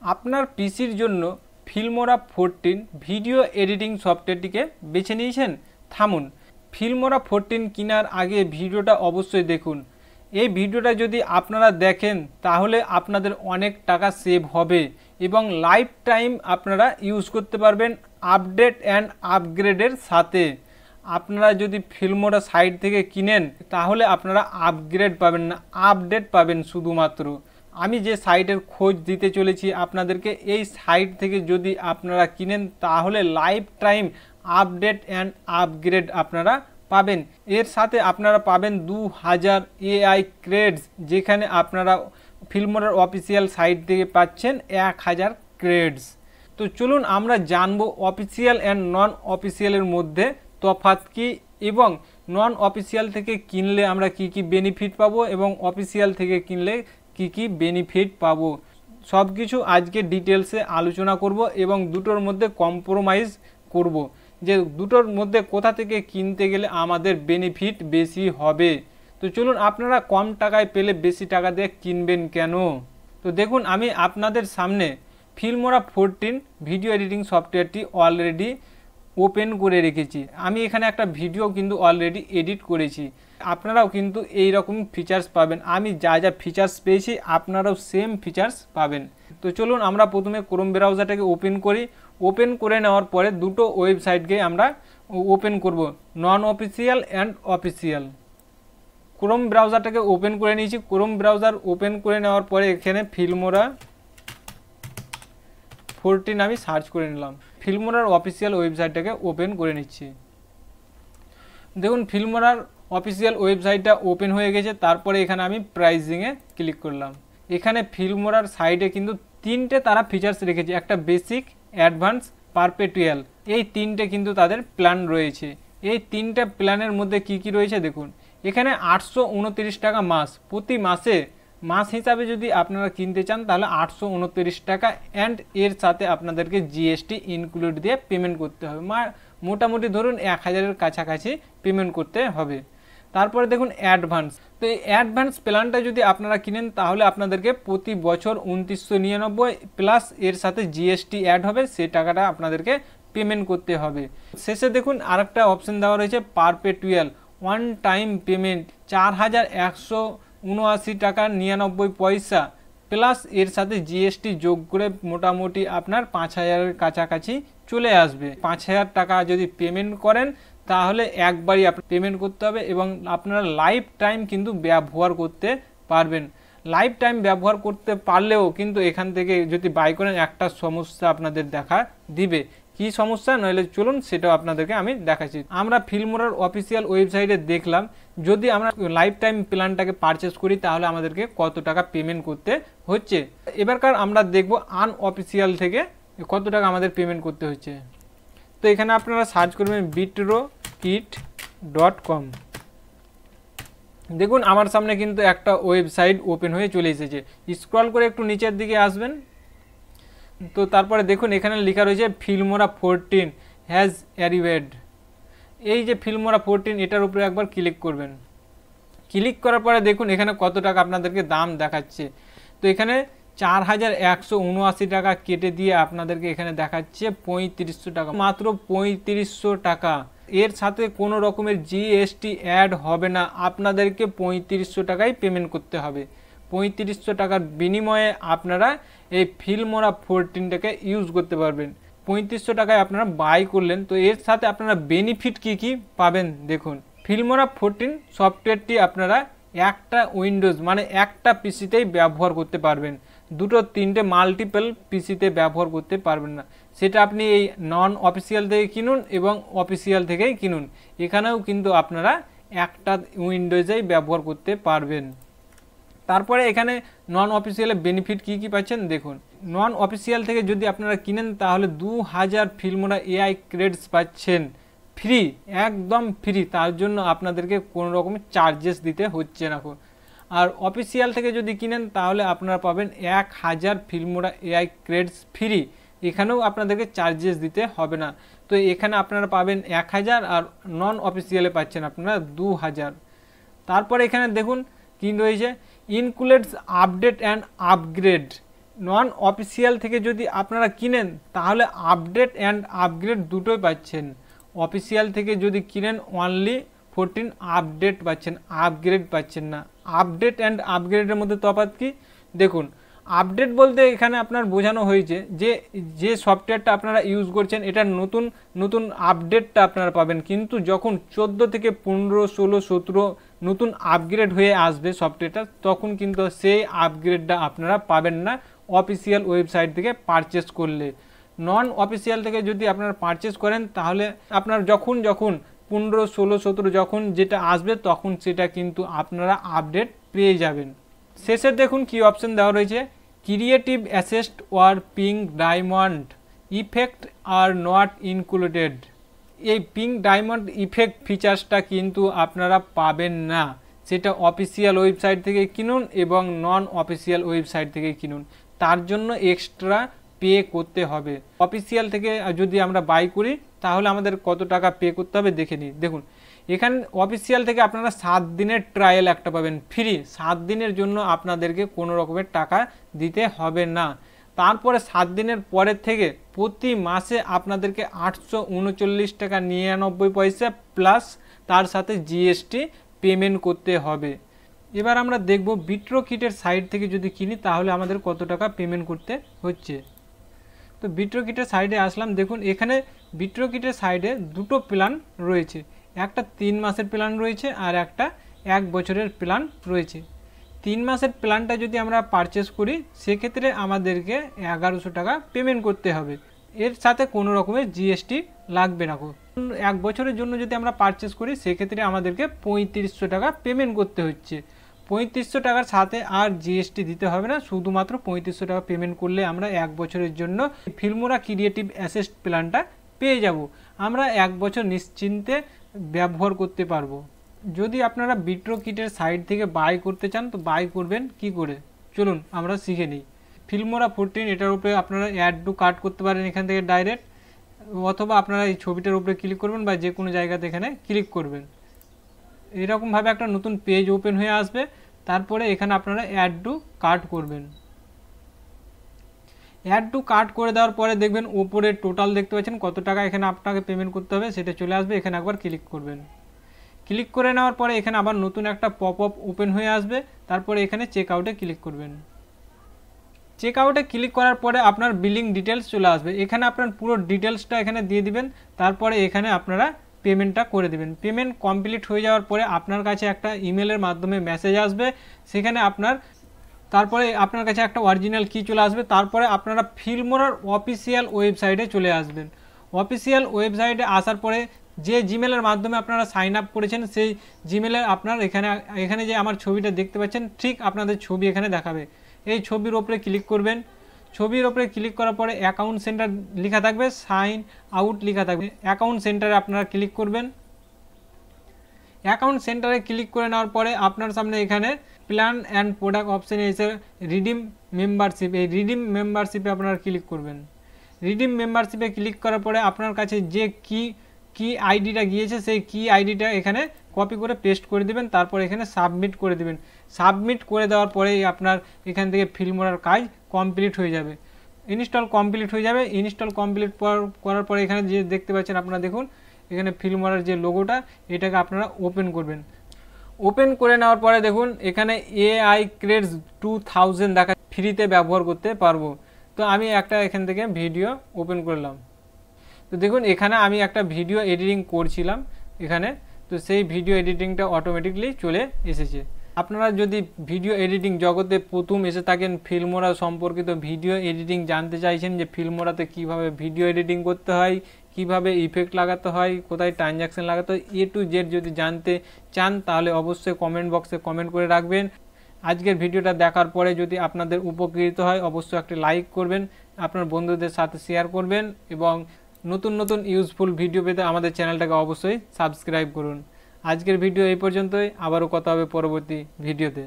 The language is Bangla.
আপনার পিসির জন্য ফিল্মোরা 14 ভিডিও এডিটিং সফটওয়্যারটিকে বেছে নিয়েছেন? থামুন, ফিল্মোরা 14 কেনার আগে ভিডিওটা অবশ্যই দেখুন। এই ভিডিওটা যদি আপনারা দেখেন তাহলে আপনাদের অনেক টাকা সেভ হবে এবং লাইফ টাইম আপনারা ইউজ করতে পারবেন আপডেট অ্যান্ড আপগ্রেডের সাথে। আপনারা যদি ফিল্মোরা সাইট থেকে কিনেন তাহলে আপনারা আপগ্রেড পাবেন না, আপডেট পাবেন শুধুমাত্র। আমি যে সাইটের খোঁজ দিতে চলেছি আপনাদেরকে, এই সাইট থেকে যদি আপনারা কিনেন তাহলে life time update and upgrade আপনারা পাবেন। এর সাথে আপনারা পাবেন 2000 AI ক্রেডস, যেখানে আপনারা ফিল্মোরার অফিসিয়াল সাইট থেকে পাচ্ছেন 1000 ক্রেডস। তো চলুন আমরা জানবো অফিসিয়াল অ্যান্ড নন অফিসিয়ালের মধ্যে তফাৎ কী এবং নন অফিসিয়াল থেকে কিনলে আমরা কি কি বেনিফিট পাবো এবং অফিসিয়াল থেকে কিনলে কি কি বেনিফিট পাবো। সব কিছু আজকে ডিটেলসে আলোচনা করব এবং দুটোর মধ্যে কম্প্রোমাইজ করব, যে দুটোর মধ্যে কোথা থেকে কিনতে গেলে আমাদের বেনিফিট বেশি হবে। তো চলুন, আপনারা কম টাকায় পেলে বেশি টাকা দিয়ে কিনবেন কেন? তো দেখুন, আমি আপনাদের সামনে ফিল্মোরা 14 ভিডিও এডিটিং সফটওয়্যারটি অলরেডি ওপেন করে রেখেছি। আমি এখানে একটা ভিডিও কিন্তু অলরেডি এডিট করেছি। আপনারাও কিন্তু এই রকম ফিচার্স পাবেন। আমি যা যা ফিচার্স পেয়েছি আপনারাও সেম ফিচার্স পাবেন। তো চলুন আমরা প্রথমে ক্রোম ব্রাউজারটাকে ওপেন করি। ওপেন করে নেওয়ার পরে দুটো ওয়েবসাইটকে আমরা ওপেন করব, non official and official. Chrome ব্রাউজারটাকে ওপেন করে নিয়েছি। ক্রোম ব্রাউজার ওপেন করে নেওয়ার পরে এখানে ফিল্মোরা 14 আমি সার্চ করে নিলাম। ফিল্মোরার অফিসিয়াল ওয়েবসাইটটাকে ওপেন করে নিচ্ছি। দেখুন, ফিল্মোরার অফিসিয়াল ওয়েবসাইটটা ওপেন হয়ে গেছে। তারপরে এখানে আমি প্রাইসিংয়ে ক্লিক করলাম। এখানে ফিল্মোরার সাইটে কিন্তু তিনটে তারা ফিচার্স রেখেছে, একটা বেসিক, অ্যাডভান্স, পারপেটুয়াল। এই তিনটে কিন্তু তাদের প্ল্যান রয়েছে। এই তিনটে প্ল্যানের মধ্যে কি কি রয়েছে দেখুন। এখানে 829 টাকা মাস, প্রতি মাসে মাস হিসাবে যদি আপনারা কিনতে চান তাহলে 829 টাকা, অ্যান্ড এর সাথে আপনাদেরকে জিএসটি ইনক্লুড দিয়ে পেমেন্ট করতে হবে। মোটামুটি ধরুন 1000-এর কাছাকাছি পেমেন্ট করতে হবে। তারপরে দেখুন অ্যাডভান্স। তো এই অ্যাডভান্স প্ল্যানটা যদি আপনারা কিনেন তাহলে আপনাদেরকে প্রতি বছর 2999 প্লাস এর সাথে জিএসটি অ্যাড হবে, সেই টাকাটা আপনাদেরকে পেমেন্ট করতে হবে। শেষে দেখুন আরেকটা অপশন দেওয়া রয়েছে পারপেটুয়াল, ওয়ান টাইম পেমেন্ট 4179 টাকা 99 পয়সা প্লাস এর সাথে জিএসটি যোগ করে মোটামুটি আপনার 5000-এর কাছাকাছি চলে আসবে। 5000 টাকা যদি পেমেন্ট করেন তাহলে একবারই আপনার পেমেন্ট করতে হবে এবং আপনারা লাইফ টাইম কিন্তু ব্যবহার করতে পারবেন। লাইফ টাইম ব্যবহার করতে পারলেও কিন্তু এখান থেকে যদি বাই করেন একটা সমস্যা আপনাদের দেখা দিবে। কি সমস্যা, নইলে চলুন সেটাও আপনাদেরকে আমি দেখাচ্ছি। আমরা ফিল্মোরার অফিসিয়াল ওয়েবসাইটে দেখলাম যদি আমরা লাইফ টাইম প্ল্যানটাকে পারচেস করি তাহলে আমাদেরকে কত টাকা পেমেন্ট করতে হচ্ছে। এবারকার আমরা দেখব আনঅফিসিয়াল থেকে কত টাকা আমাদের পেমেন্ট করতে হচ্ছে। তো এখানে আপনারা সার্চ করবেন bitrokit.com। দেখুন আমার সামনে কিন্তু একটা ওয়েবসাইট ওপেন হয়ে চলে এসেছে। স্ক্রল করে একটু নিচের দিকে আসবেন। তো তারপরে দেখুন এখানে লেখা রয়েছে ফিল্মোরা 14 হ্যাজ অ্যারিভেড। এই যে ফিল্মোরা 14 এটার উপরে একবার ক্লিক করবেন। ক্লিক করার পরে দেখুন এখানে কত টাকা আপনাদেরকে দাম দেখাচ্ছে। তো এখানে 4179 টাকা কেটে দিয়ে আপনাদেরকে এখানে দেখাচ্ছে 3500 টাকা, মাত্র 3500 টাকা। এর সাথে কোনো রকমের জিএসটি অ্যাড হবে না, আপনাদেরকে 3500 টাকাই পেমেন্ট করতে হবে। 3500 টাকার বিনিময়ে আপনারা এই ফিল্মোরা 14টাকে ইউজ করতে পারবেন। 3500 টাকায় আপনারা বাই করলেন। তো এর সাথে আপনারা বেনিফিট কি কি পাবেন দেখুন। ফিল্মোরা 14 সফটওয়্যারটি আপনারা একটা উইন্ডোজ মানে একটা পিসিতেই ব্যবহার করতে পারবেন, দুটো তিনটে মাল্টিপল পিসিতে ব্যবহার করতে পারবেন না। সেটা আপনি এই নন অফিসিয়াল থেকে কিনুন এবং অফিসিয়াল থেকেই কিনুন, এখানেও কিন্তু আপনারা একটা উইন্ডোজেই ব্যবহার করতে পারবেন। তারপরে এখানে নন অফিসিয়ালে বেনিফিট কি কি পাচ্ছেন দেখুন। নন অফিসিয়াল থেকে যদি আপনারা কিনেন তাহলে 2000 ফিল্মোরা AI ক্রেডস পাচ্ছেন ফ্রি, একদম ফ্রি। তার জন্য আপনাদেরকে কোনো রকমের চার্জেস দিতে হচ্ছে না। আর অফিসিয়াল থেকে যদি কিনেন তাহলে আপনারা পাবেন 1000 ফিল্মোরা AI ক্রেডস ফ্রি, এখানেও আপনাদেরকে চার্জেস দিতে হবে না। তো এখানে আপনারা পাবেন 1000 আর নন অফিসিয়ালে পাচ্ছেন আপনারা 2000। তারপরে এখানে দেখুন কি রয়েছে, includes update and upgrade. Non official থেকে যদি আপনারা কিনেন তাহলে আপডেট অ্যান্ড আপগ্রেড দুটোই পাচ্ছেন। অফিসিয়াল থেকে যদি কিনেন অনলি 14 আপডেট পাচ্ছেন, আপগ্রেড পাচ্ছেন না। আপডেট অ্যান্ড আপগ্রেডের মধ্যে তফাৎ কি দেখুন। আপডেট বলতে এখানে আপনার বোঝানো হয়েছে যে সফটওয়্যারটা আপনারা ইউজ করছেন এটার নতুন নতুন আপডেটটা আপনারা পাবেন, কিন্তু যখন 14 থেকে 15, 16, 17 নতুন আপগ্রেড হয়ে আসবে সফটওয়্যারটা, তখন কিন্তু সেই আপগ্রেডটা আপনারা পাবেন না অফিসিয়াল ওয়েবসাইট থেকে পারচেস করলে। নন অফিসিয়াল থেকে যদি আপনারা পারচেস করেন তাহলে আপনার যখন 15, 16, 17 যখন যেটা আসবে তখন সেটা কিন্তু আপনারা আপডেট পেয়ে যাবেন। শেষে দেখুন কি অপশন দেওয়া রয়েছে, creative asset or pink diamond effect are not included. এই পিঙ্ক ডায়মন্ড ইফেক্ট ফিচার্সটা কিন্তু আপনারা পাবেন না, সেটা অফিসিয়াল ওয়েবসাইট থেকে কিনুন এবং নন অফিসিয়াল ওয়েবসাইট থেকে কিনুন, তার জন্য এক্সট্রা পে করতে হবে। অফিসিয়াল থেকে যদি আমরা বাই করি তাহলে আমাদের কত টাকা পে করতে হবে দেখে নিই। দেখুন এখানে অফিসিয়াল থেকে আপনারা 7 দিনের ট্রায়াল একটা পাবেন ফ্রি, 7 দিনের জন্য আপনাদেরকে কোনো রকমের টাকা দিতে হবে না। তারপরে 7 দিনের পরের থেকে প্রতি মাসে আপনাদেরকে 839 টাকা 99 পয়সা প্লাস তার সাথে জিএসটি পেমেন্ট করতে হবে। এবার আমরা দেখব বিট্রোকিটের সাইট থেকে যদি কিনি তাহলে আমাদের কত টাকা পেমেন্ট করতে হচ্ছে। তো বিট্রোকিটের সাইডে আসলাম, দেখুন এখানে বিট্রোকিটের সাইডে দুটো প্ল্যান রয়েছে, একটা 3 মাসের প্ল্যান রয়েছে আর একটা 1 বছরের প্ল্যান রয়েছে। 3 মাসের প্ল্যানটা যদি আমরা পারচেস করি সেক্ষেত্রে আমাদেরকে 1100 টাকা পেমেন্ট করতে হবে, এর সাথে কোনো রকমের জিএসটি লাগবে না। 1 বছরের জন্য যদি আমরা পারচেস করি সেক্ষেত্রে আমাদেরকে 3500 টাকা পেমেন্ট করতে হচ্ছে। 3500 টাকার সাথে আর জিএসটি দিতে হবে না, শুধুমাত্র 3500 টাকা পেমেন্ট করলে আমরা 1 বছরের জন্য ফিল্মোরা ক্রিয়েটিভ অ্যাসেস্ট প্ল্যানটা পেয়ে যাব। আমরা 1 বছর নিশ্চিন্তে ব্যবহার করতে পারবো। যদি আপনারা বিট্রোকিটের সাইট থেকে বাই করতে চান তো বাই করবেন কি করে, চলুন আমরা শিখে নিই। ফিল্মোরা 14 এটার উপরে আপনারা অ্যাড টু কার্ট করতে পারেন এখান থেকে ডাইরেক্ট, অথবা আপনারা এই ছবিটার উপরে ক্লিক করবেন বা যে কোনো জায়গাতে এখানে ক্লিক করবেন। এরকমভাবে একটা নতুন পেজ ওপেন হয়ে আসবে, তারপরে এখানে আপনারা অ্যাড টু কার্ট করবেন। অ্যাড টু কার্ট করে দেওয়ার পরে দেখবেন ওপরে টোটাল দেখতে পাচ্ছেন কত টাকা এখানে আপনাকে পেমেন্ট করতে হবে সেটা চলে আসবে, এখানে একবার ক্লিক করবেন। ক্লিক করে নেওয়ার পরে এখানে আবার নতুন একটা পপ আপ ওপেন হয়ে আসবে, তারপরে এখানে চেক আউটে ক্লিক করবেন। চেক আউটে ক্লিক করার পরে আপনার বিলিং ডিটেলস চলে আসবে, এখানে আপনার পুরো ডিটেলসটা এখানে দিয়ে দিবেন, তারপরে এখানে আপনারা পেমেন্টটা করে দেবেন। পেমেন্ট কমপ্লিট হয়ে যাওয়ার পরে আপনার কাছে একটা ইমেলের মাধ্যমে মেসেজ আসবে, সেখানে তারপরে আপনার কাছে একটা অরিজিনাল কি চলে আসবে, তারপরে আপনারা ফিল্মোরার অফিসিয়াল ওয়েবসাইটে চলে আসবেন। অফিসিয়াল ওয়েবসাইটে আসার পরে যে জিমেলের মাধ্যমে আপনারা সাইন আপ করেছেন সেই জিমেলে আপনার এখানে যে আমার ছবিটা দেখতে পাচ্ছেন ঠিক আপনাদের ছবি এখানে দেখাবে, এই ছবির ওপরে ক্লিক করবেন। ছবির ওপরে ক্লিক করার পরে অ্যাকাউন্ট সেন্টার লেখা থাকবে, সাইন আউট লেখা থাকবে, অ্যাকাউন্ট সেন্টারে আপনারা ক্লিক করবেন। অ্যাকাউন্ট সেন্টারে ক্লিক করে নেওয়ার পরে আপনার সামনে এখানে প্ল্যান অ্যান্ড প্রোডাক্ট অপশানে এসে রিডিম মেম্বারশিপ, এই রিডিম মেম্বারশিপে আপনারা ক্লিক করবেন। রিডিম মেম্বারশিপে ক্লিক করার পরে আপনার কাছে যে কি আইডিটা গিয়েছে সেই কি আইডিটা এখানে কপি করে পেস্ট করে দিবেন, তারপর এখানে সাবমিট করে দিবেন। সাবমিট করে দেওয়ার পরেই আপনার এখান থেকে ফিল্মোরার কাজ কমপ্লিট হয়ে যাবে, ইনস্টল কমপ্লিট হয়ে যাবে। ইনস্টল কমপ্লিট করার পরে এখানে যে দেখতে পাচ্ছেন আপনারা দেখুন এখানে ফিল্মোরার যে লোগোটা এটাকে আপনারা ওপেন করবেন। ওপেন করে নেওয়ার পরে দেখুন এখানে AI ক্রেডস 2000 দেখা ফ্রিতে ব্যবহার করতে পারবো। তো আমি একটা এখান থেকে ভিডিও ওপেন করলাম, তো দেখুন এখানে আমি একটা ভিডিও এডিটিং করছিলাম এখানে, তো সেই ভিডিও এডিটিংটা অটোমেটিকলি চলে এসেছে। আপনারা যদি ভিডিও এডিটিং জগতে প্রথম এসে থাকেন, ফিল্মোরা সম্পর্কিত ভিডিও এডিটিং জানতে চাইছেন যে ফিল্মোরাতে কিভাবে ভিডিও এডিটিং করতে হয়, কিভাবে ইফেক্ট লাগাতে হয়, কোথায় ট্রানজ্যাকশন লাগাতে হয়, A to Z যদি জানতে চান তাহলে অবশ্যই কমেন্ট বক্সে কমেন্ট করে রাখবেন। আজকের ভিডিওটা দেখার পরে যদি আপনাদের উপকৃত হয় অবশ্যই একটা লাইক করবেন, আপনার বন্ধুদের সাথে শেয়ার করবেন এবং নতুন নতুন ইউজফুল ভিডিও পেতে আমাদের চ্যানেলটাকে অবশ্যই সাবস্ক্রাইব করুন। আজকের ভিডিও এই পর্যন্তই, আবারও কথা হবে পরবর্তী ভিডিওতে।